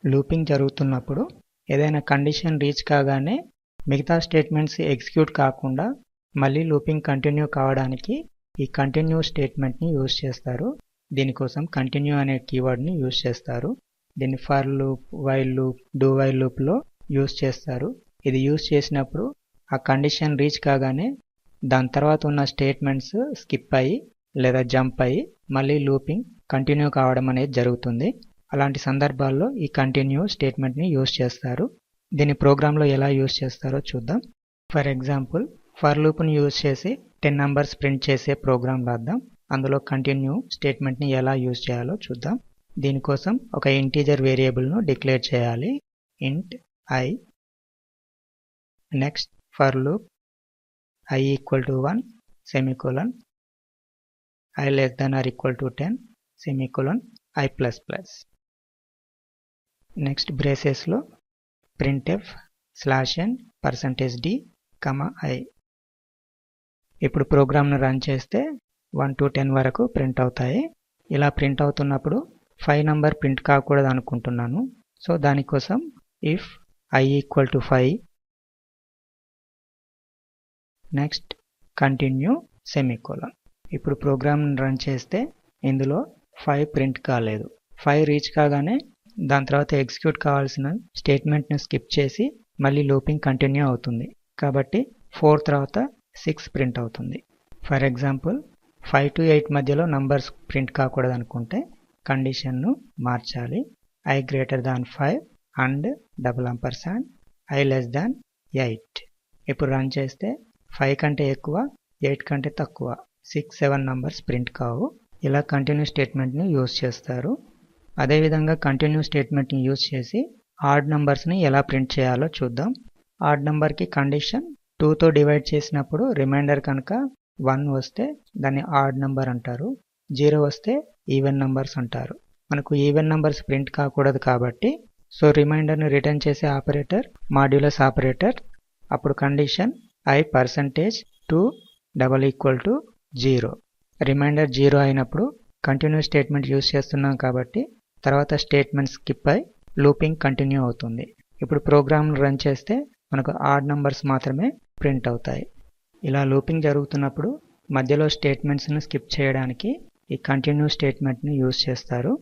Looping జరుగుతున్నప్పుడు ఏదైనా condition reach కాగానే మిగతా స్టేట్మెంట్స్ ఎగ్జిక్యూట్ కాకుండా మళ్ళీ లూపింగ్ కంటిన్యూ కావడానికి ఈ కంటిన్యూ స్టేట్మెంట్ని యూజ్ చేస్తారు. దీనికోసం కంటిన్యూ అనే కీవర్డ్ని యూజ్ చేస్తారు. దీన్ని for loop, while loop, do while లూప్లో యూజ్ చేస్తారు. ఇది యూజ్ చేసినప్పుడు ఆ కండిషన్ రీచ్ కాగానే దాని తర్వాత ఉన్న స్టేట్మెంట్స్ స్కిప్ అయ్యి లేదా జంప్ అయ్యి మళ్ళీ లూపింగ్ కంటిన్యూ కావడం అనేది జరుగుతుంది. అలాంటి సందర్భాల్లో ఈ కంటిన్యూ స్టేట్మెంట్ని యూజ్ చేస్తారు. దీన్ని ప్రోగ్రాంలో ఎలా యూజ్ చేస్తారో చూద్దాం. ఫర్ ఎగ్జాంపుల్ ఫర్ లూప్ని యూజ్ చేసి 10 నంబర్స్ ప్రింట్ చేసే ప్రోగ్రాం రాద్దాం. అందులో కంటిన్యూ స్టేట్మెంట్ని ఎలా యూజ్ చేయాలో చూద్దాం. దీనికోసం ఒక ఇంటీజర్ వేరియబుల్ను డిక్లేర్ చేయాలి. ఇంట్ I. Next for loop I equal to 1 semicolon I less than or equal to 10 semicolon I plus plus. Next బ్రేసెస్లో printf /n %d, I. ఇప్పుడు ప్రోగ్రామ్ను రన్ చేస్తే 1 to 10 వరకు ప్రింట్ అవుతాయి. ఇలా ప్రింట్ అవుతున్నప్పుడు 5 నంబర్ ప్రింట్ కాకూడదు అనుకుంటున్నాను. సో దానికోసం if I equal to 5 next continue semicolon. ఇప్పుడు ప్రోగ్రామ్ని రన్ చేస్తే ఇందులో 5 ప్రింట్ కాలేదు. 5 రీచ్ కాగానే దాని తర్వాత ఎగ్జిక్యూట్ కావాల్సిన స్టేట్మెంట్ని స్కిప్ చేసి మళ్ళీ లూపింగ్ కంటిన్యూ అవుతుంది. కాబట్టి 4 తర్వాత 6 ప్రింట్ అవుతుంది. ఫర్ ఎగ్జాంపుల్ 5 to 8 మధ్యలో నంబర్స్ ప్రింట్ కాకూడదు అనుకుంటే కండిషన్ను మార్చాలి. I greater than 5 and $& I less than 8. ఇప్పుడు రన్ చేస్తే 5 కంటే ఎక్కువ, 8 కంటే తక్కువ, 6, 7 నంబర్స్ ప్రింట్ కావు. ఇలా కంటిన్యూ స్టేట్మెంట్ని యూజ్ చేస్తారు. అదేవిధంగా కంటిన్యూ స్టేట్మెంట్ని యూజ్ చేసి ఆడ్ నంబర్స్ని ఎలా ప్రింట్ చేయాలో చూద్దాం. ఆడ్ నంబర్కి కండిషన్ 2తో డివైడ్ చేసినప్పుడు రిమైండర్ కనుక 1 వస్తే దాన్ని ఆడ్ నంబర్ అంటారు. 0 వస్తే ఈవెన్ నంబర్స్ అంటారు. మనకు ఈవెన్ నంబర్స్ ప్రింట్ కాకూడదు కాబట్టి సో రిమైండర్ని రిటర్న్ చేసే ఆపరేటర్ మాడ్యులస్ ఆపరేటర్. అప్పుడు కండిషన్ I %2 = 0. రిమైండర్ 0 అయినప్పుడు కంటిన్యూ స్టేట్మెంట్ యూజ్ చేస్తున్నాం కాబట్టి తర్వాత స్టేట్మెంట్ స్కిప్ అయి లూపింగ్ కంటిన్యూ అవుతుంది. ఇప్పుడు ప్రోగ్రామ్ను రన్ చేస్తే మనకు ఆడ్ నంబర్స్ మాత్రమే ప్రింట్ అవుతాయి. ఇలా లూపింగ్ జరుగుతున్నప్పుడు మధ్యలో స్టేట్మెంట్స్ను స్కిప్ చేయడానికి ఈ కంటిన్యూ స్టేట్మెంట్ని యూజ్ చేస్తారు.